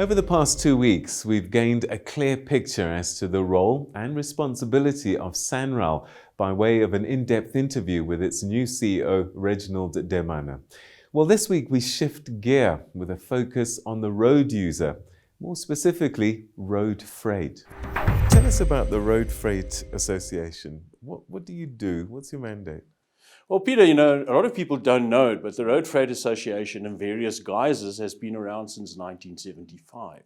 Over the past 2 weeks, we've gained a clear picture as to the role and responsibility of SANRAL by way of an in-depth interview with its new CEO, Reginald Demana. Well, this week we shift gear with a focus on the road user, more specifically, road freight. Tell us about the Road Freight Association. What do you do? What's your mandate? Well, Peter, a lot of people don't know it, but the Road Freight Association in various guises has been around since 1975.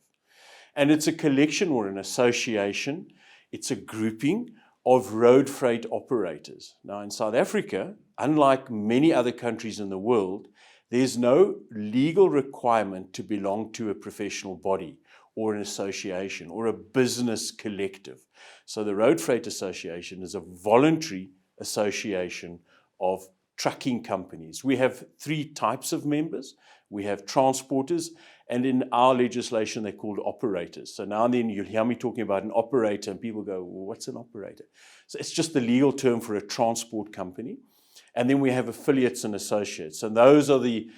And it's a collection or an association, it's a grouping of road freight operators. Now, in South Africa, unlike many other countries in the world, there's no legal requirement to belong to a professional body or an association or a business collective. So the Road Freight Association is a voluntary association of trucking companies. We have three types of members. We have transporters, and in our legislation, they're called operators. So now and then you'll hear me talking about an operator, and people go, well, what's an operator? So it's just the legal term for a transport company. And then we have affiliates and associates. And those are the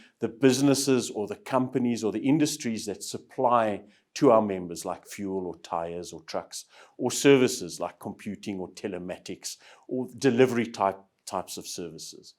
businesses or the companies or the industries that supply to our members, like fuel or tires or trucks, or services like computing or telematics or delivery types of services.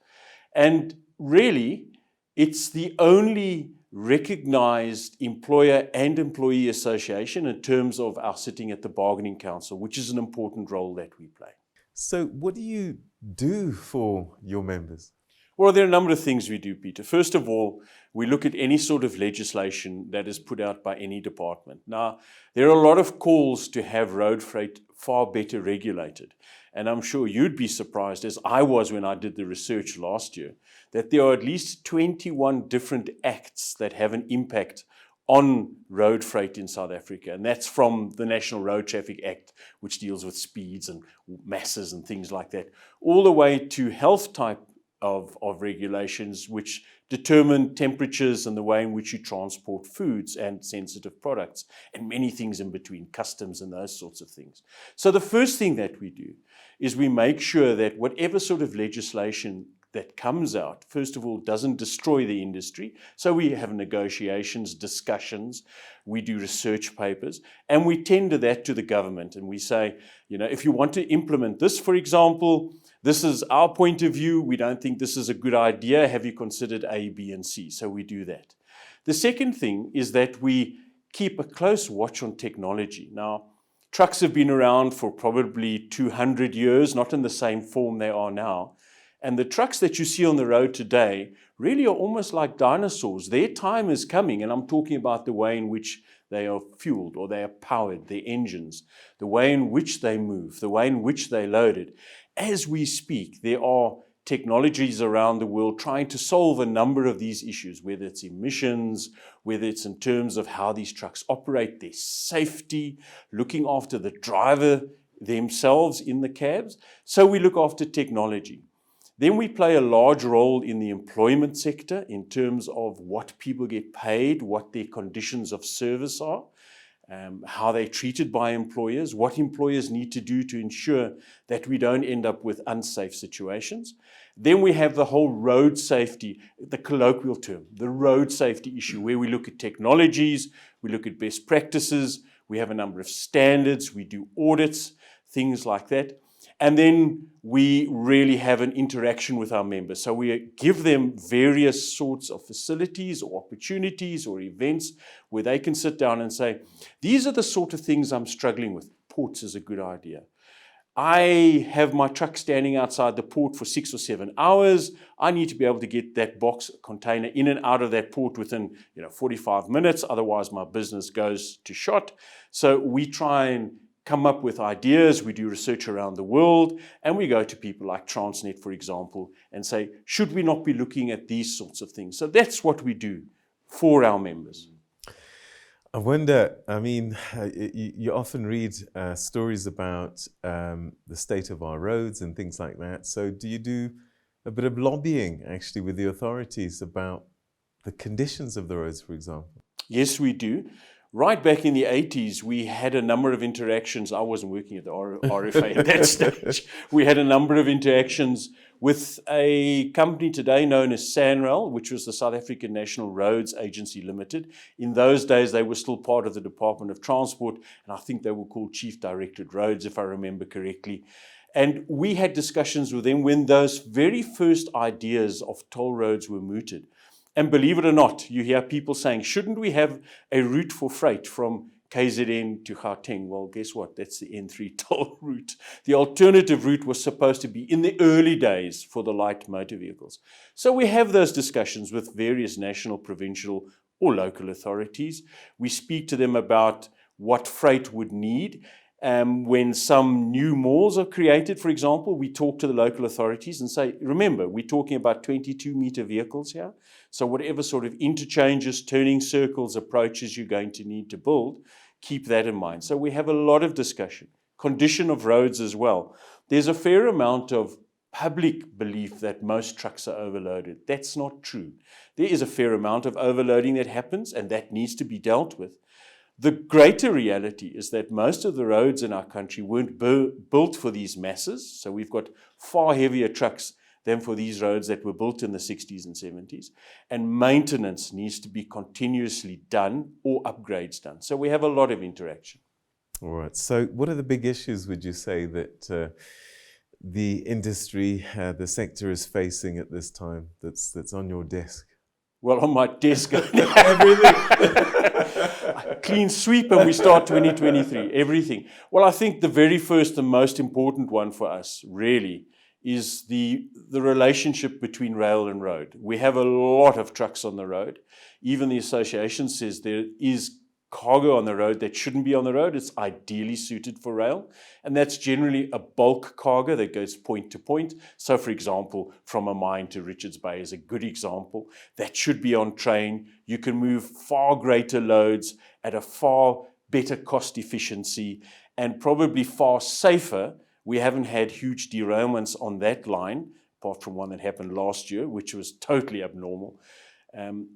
And really, it's the only recognized employer and employee association in terms of our sitting at the bargaining council, which is an important role that we play. So what do you do for your members? Well, there are a number of things we do, Peter. First of all, we look at any sort of legislation that is put out by any department. Now, there are a lot of calls to have road freight far better regulated. And I'm sure you'd be surprised, as I was when I did the research last year, that there are at least 21 different acts that have an impact on road freight in South Africa. And that's from the National Road Traffic Act, which deals with speeds and masses and things like that, all the way to health type of regulations, which determine temperatures and the way in which you transport foods and sensitive products, and many things in between, customs and those sorts of things. So the first thing that we do is we make sure that whatever sort of legislation that comes out, first of all, doesn't destroy the industry. So we have negotiations, discussions, we do research papers, and we tender that to the government. And we say, if you want to implement this, for example, this is our point of view. We don't think this is a good idea. Have you considered A, B, and C? So we do that. The second thing is that we keep a close watch on technology. Now, trucks have been around for probably 200 years, not in the same form they are now. And the trucks that you see on the road today really are almost like dinosaurs. Their time is coming, and I'm talking about the way in which they are fueled or they are powered, their engines, the way in which they move, the way in which they're loaded. As we speak, there are technologies around the world trying to solve a number of these issues, whether it's emissions, whether it's in terms of how these trucks operate, their safety, looking after the driver themselves in the cabs. So we look after technology. Then we play a large role in the employment sector in terms of what people get paid, what their conditions of service are, how they're treated by employers, what employers need to do to ensure that we don't end up with unsafe situations. Then we have the whole road safety, the colloquial term, the road safety issue, where we look at technologies, we look at best practices, we have a number of standards, we do audits, things like that. And then we really have an interaction with our members. So we give them various sorts of facilities or opportunities or events where they can sit down and say, these are the sort of things I'm struggling with. Ports is a good idea. I have my truck standing outside the port for 6 or 7 hours. I need to be able to get that box container in and out of that port within 45 minutes. Otherwise, my business goes to shot. So we try and come up with ideas, we do research around the world, and we go to people like Transnet, for example, and say, should we not be looking at these sorts of things? So that's what we do for our members. I wonder, you often read stories about the state of our roads and things like that. So do you do a bit of lobbying, actually, with the authorities about the conditions of the roads, for example? Yes, we do. right back in the 80s, we had a number of interactions. I wasn't working at the RFA at that stage. We had a number of interactions with a company today known as SANRAL, which was the South African National Roads Agency Limited. In those days, they were still part of the Department of Transport, and I think they were called Chief Directorate Roads, if I remember correctly. And we had discussions with them when those very first ideas of toll roads were mooted. And believe it or not, you hear people saying, shouldn't we have a route for freight from KZN to Gauteng? Well, guess what? That's the N3 toll route. The alternative route was supposed to be in the early days for the light motor vehicles. So we have those discussions with various national, provincial, or local authorities. We speak to them about what freight would need. When some new malls are created, for example, we talk to the local authorities and say, remember, we're talking about 22-meter vehicles here. So whatever sort of interchanges, turning circles, approaches you're going to need to build, keep that in mind. So we have a lot of discussion. Condition of roads as well. There's a fair amount of public belief that most trucks are overloaded. That's not true. There is a fair amount of overloading that happens, and that needs to be dealt with. The greater reality is that most of the roads in our country weren't built for these masses. So we've got far heavier trucks than for these roads that were built in the 60s and 70s. And maintenance needs to be continuously done or upgrades done. So we have a lot of interaction. All right. So what are the big issues, would you say, that the industry, the sector is facing at this time that's on your desk? Well, on my desk, everything. Clean sweep and we start 2023, everything. Well, I think the very first and most important one for us really is the relationship between rail and road. We have a lot of trucks on the road. Even the association says there is cargo on the road that shouldn't be on the road. It's ideally suited for rail. And that's generally a bulk cargo that goes point to point. So, for example, from a mine to Richards Bay is a good example. That should be on train. You can move far greater loads at a far better cost efficiency and probably far safer. We haven't had huge derailments on that line, apart from one that happened last year, which was totally abnormal.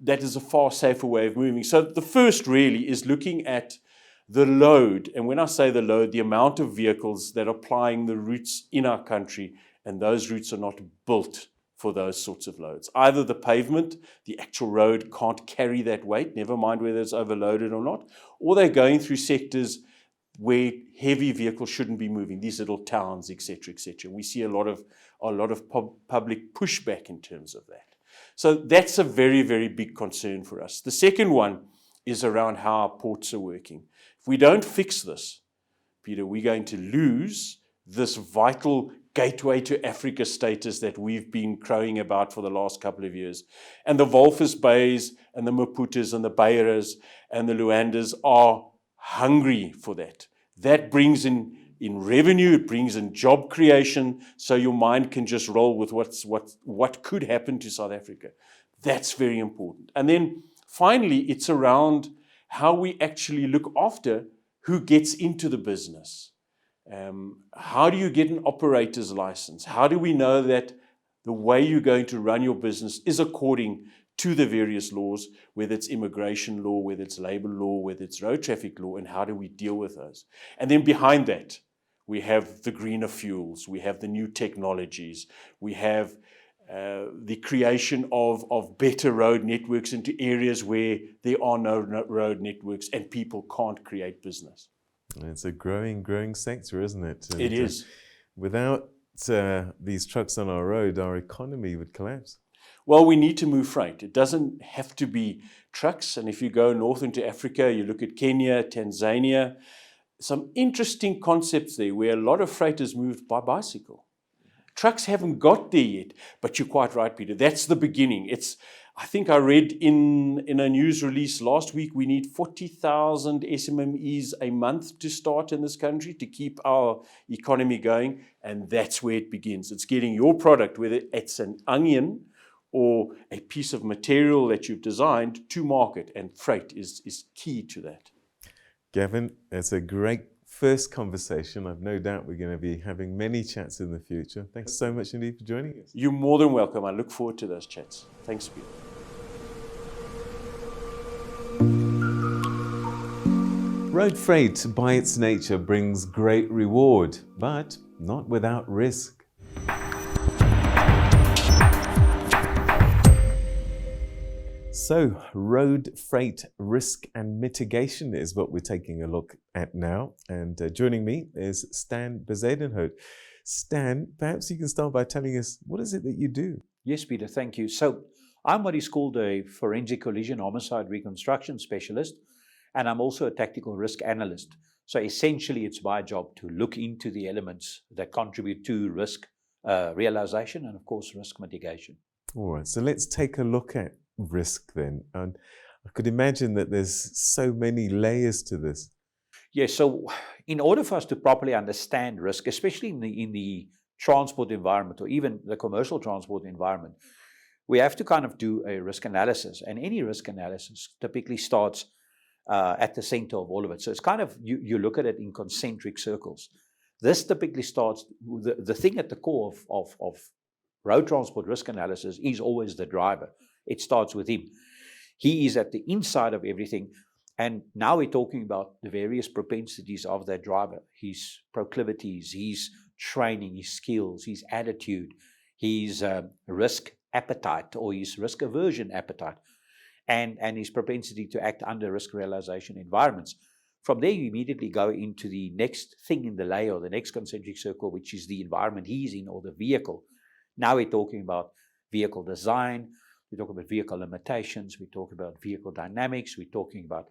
That is a far safer way of moving. So the first really is looking at the load. And when I say the load, the amount of vehicles that are plying the routes in our country, and those routes are not built for those sorts of loads. Either the pavement, the actual road can't carry that weight, never mind whether it's overloaded or not, or they're going through sectors where heavy vehicles shouldn't be moving, these little towns, etc., etc. We see a lot of public pushback in terms of that. So that's a very, very big concern for us. The second one is around how our ports are working. If we don't fix this, Peter, we're going to lose this vital gateway to Africa status that we've been crowing about for the last couple of years. And the Walvis Bays and the Maputas and the Beiras and the Luandas are hungry for that. That brings in revenue, it brings in job creation, so your mind can just roll with what could happen to South Africa. That's very important. And then finally, it's around how we actually look after who gets into the business. How do you get an operator's license? How do we know that the way you're going to run your business is according to the various laws, whether it's immigration law, whether it's labor law, whether it's road traffic law, and how do we deal with those? And then behind that, we have the greener fuels, we have the new technologies, we have the creation of better road networks into areas where there are no road networks and people can't create business. It's a growing sector, isn't it? And it is. Without these trucks on our road, our economy would collapse. Well, we need to move freight. It doesn't have to be trucks. And if you go north into Africa, you look at Kenya, Tanzania, some interesting concepts there where a lot of freight is moved by bicycle. Trucks haven't got there yet, but you're quite right, Peter. That's the beginning. I think I read in a news release last week, we need 40,000 SMMEs a month to start in this country to keep our economy going. And that's where it begins. It's getting your product, whether it's an onion or a piece of material that you've designed, to market. And freight is key to that. Gavin, it's a great first conversation. I've no doubt we're going to be having many chats in the future. Thanks so much indeed for joining us. You're more than welcome. I look forward to those chats. Thanks, Peter. Road freight, by its nature, brings great reward, but not without risk. So, road freight risk and mitigation is what we're taking a look at now. And joining me is Stan Bezuidenhout. Stan, perhaps you can start by telling us, what is it that you do? Yes, Peter, thank you. So I'm what is called a forensic collision homicide reconstruction specialist, and I'm also a tactical risk analyst. So essentially, it's my job to look into the elements that contribute to risk realization and, of course, risk mitigation. All right, so let's take a look at risk then. And I could imagine that there's so many layers to this. Yes, so in order for us to properly understand risk, especially in the transport environment or even the commercial transport environment, we have to kind of do a risk analysis. And any risk analysis typically starts at the center of all of it. So it's kind of, you look at it in concentric circles. This typically starts, the thing at the core of road transport risk analysis is always the driver. It starts with him. He is at the inside of everything. And now we're talking about the various propensities of that driver, his proclivities, his training, his skills, his attitude, his risk appetite or his risk aversion appetite, and his propensity to act under risk realization environments. From there, you immediately go into the next thing in the layer, or the next concentric circle, which is the environment he's in, or the vehicle. Now we're talking about vehicle design, we talk about vehicle limitations, we talk about vehicle dynamics, we're talking about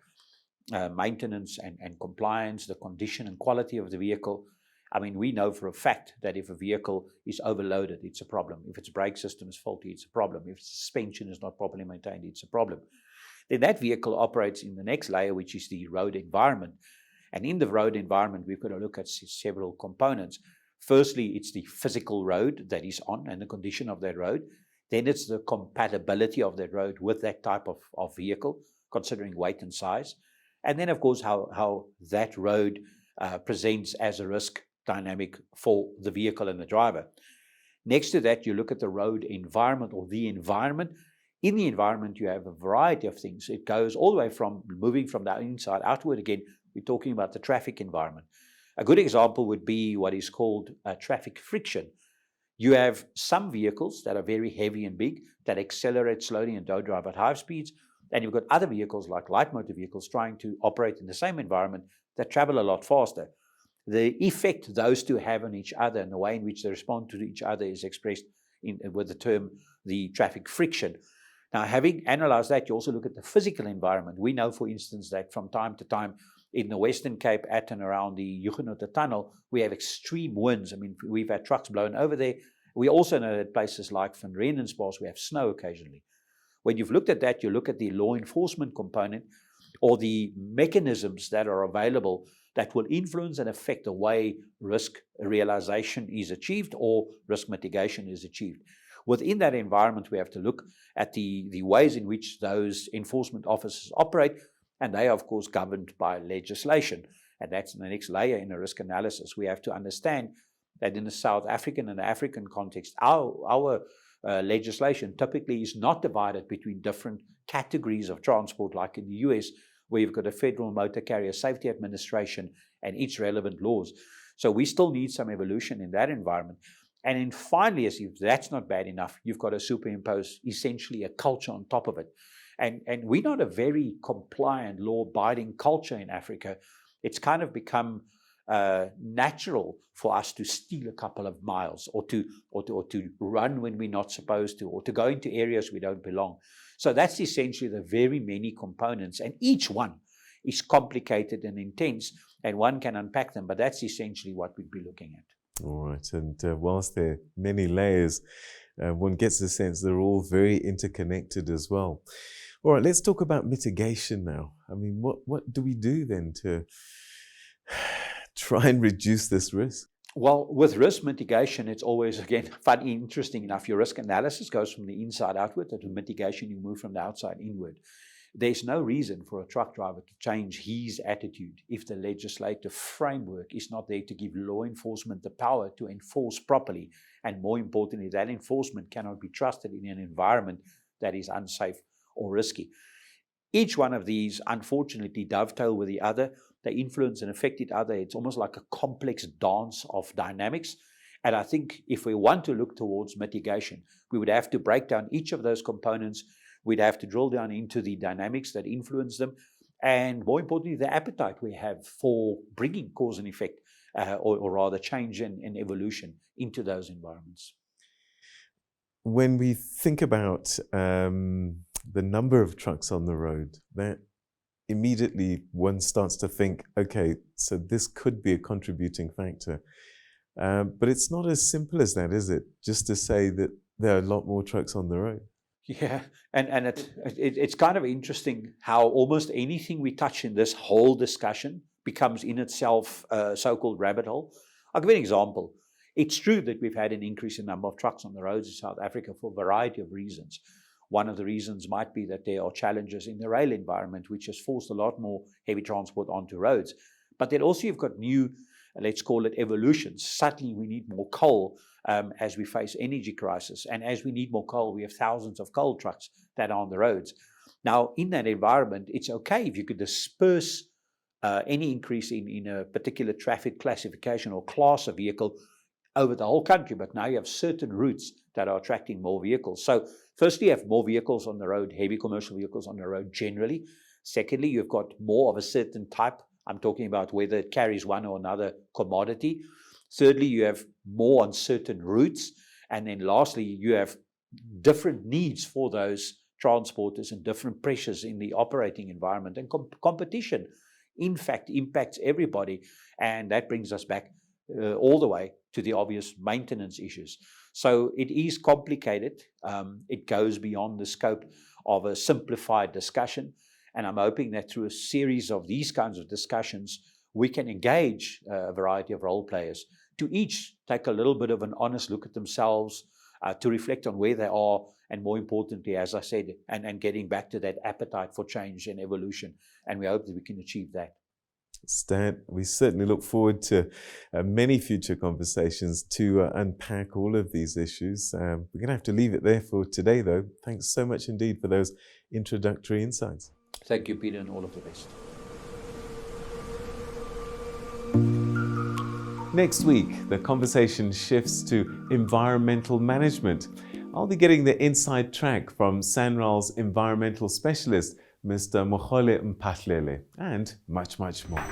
maintenance and compliance, the condition and quality of the vehicle. I mean, we know for a fact that if a vehicle is overloaded, it's a problem. If its brake system is faulty, it's a problem. If its suspension is not properly maintained, it's a problem. Then that vehicle operates in the next layer, which is the road environment. And in the road environment, we've got to look at several components. Firstly, it's the physical road that is on and the condition of that road. Then it's the compatibility of that road with that type of vehicle, considering weight and size. And then, of course, how that road presents as a risk dynamic for the vehicle and the driver. Next to that, you look at the road environment or the environment. In the environment, you have a variety of things. It goes all the way from moving from the inside outward. Again, we're talking about the traffic environment. A good example would be what is called traffic friction. You have some vehicles that are very heavy and big that accelerate slowly and don't drive at high speeds. And you've got other vehicles like light motor vehicles trying to operate in the same environment that travel a lot faster. The effect those two have on each other and the way in which they respond to each other is expressed with the term the traffic friction. Now, having analyzed that, you also look at the physical environment. We know, for instance, that from time to time in the Western Cape at and around the Huguenot Tunnel, we have extreme winds. I mean, we've had trucks blown over there. We also know that places like Van Rienersbos, we have snow occasionally. When you've looked at that, you look at the law enforcement component or the mechanisms that are available that will influence and affect the way risk realization is achieved or risk mitigation is achieved. Within that environment, we have to look at the ways in which those enforcement officers operate, and they are, of course, governed by legislation. And that's the next layer in a risk analysis. We have to understand that in the South African and African context, our legislation typically is not divided between different categories of transport, like in the US, where you've got a Federal Motor Carrier Safety Administration and its relevant laws. So we still need some evolution in that environment. And then finally, as if that's not bad enough, you've got to superimpose essentially a culture on top of it. And we're not a very compliant, law-abiding culture in Africa. It's kind of become natural for us to steal a couple of miles or to run when we're not supposed to, or to go into areas we don't belong. So that's essentially the very many components, and each one is complicated and intense, and one can unpack them, but that's essentially what we'd be looking at. All right, and whilst there are many layers, one gets the sense they're all very interconnected as well. All right, let's talk about mitigation now. I mean, what do we do then to try and reduce this risk? Well, with risk mitigation, it's always, again, funny, interesting enough. Your risk analysis goes from the inside outward, and with mitigation, you move from the outside inward. There's no reason for a truck driver to change his attitude if the legislative framework is not there to give law enforcement the power to enforce properly. And more importantly, that enforcement cannot be trusted in an environment that is unsafe or risky. Each one of these, unfortunately, dovetail with the other. they influence and affect each other. It's almost like a complex dance of dynamics. And I think if we want to look towards mitigation, we would have to break down each of those components. We'd have to drill down into the dynamics that influence them, and more importantly, the appetite we have for bringing cause and effect, or rather change and evolution into those environments. When we think about the number of trucks on the road, that immediately one starts to think, okay, so this could be a contributing factor. But it's not as simple as that, is it? Just to say that there are a lot more trucks on the road. Yeah, and it's kind of interesting how almost anything we touch in this whole discussion becomes in itself a so-called rabbit hole. I'll give you an example. It's true that we've had an increase in number of trucks on the roads in South Africa for a variety of reasons. One of the reasons might be that there are challenges in the rail environment, which has forced a lot more heavy transport onto roads. But then also you've got new, let's call it evolutions. Suddenly we need more coal as we face energy crisis. And as we need more coal, we have thousands of coal trucks that are on the roads. Now, in that environment, it's okay if you could disperse any increase in a particular traffic classification or class of vehicle over the whole country. But now you have certain routes that are attracting more vehicles. So firstly, you have more vehicles on the road, heavy commercial vehicles on the road generally. Secondly, you've got more of a certain type. I'm talking about whether it carries one or another commodity. Thirdly, you have more on certain routes. And then lastly, you have different needs for those transporters and different pressures in the operating environment. And competition, in fact, impacts everybody. And that brings us back all the way to the obvious maintenance issues. So it is complicated. It goes beyond the scope of a simplified discussion. And I'm hoping that through a series of these kinds of discussions, we can engage a variety of role players to each take a little bit of an honest look at themselves, to reflect on where they are, and more importantly, as I said, and getting back to that appetite for change and evolution. And we hope that we can achieve that. Stan, we certainly look forward to many future conversations to unpack all of these issues. We're going to have to leave it there for today, though. Thanks so much indeed for those introductory insights. Thank you, Peter, and all of the best. Next week, the conversation shifts to environmental management. I'll be getting the inside track from SANRAL's environmental specialist, Mr. Mohole Mpatlele, and much, much more.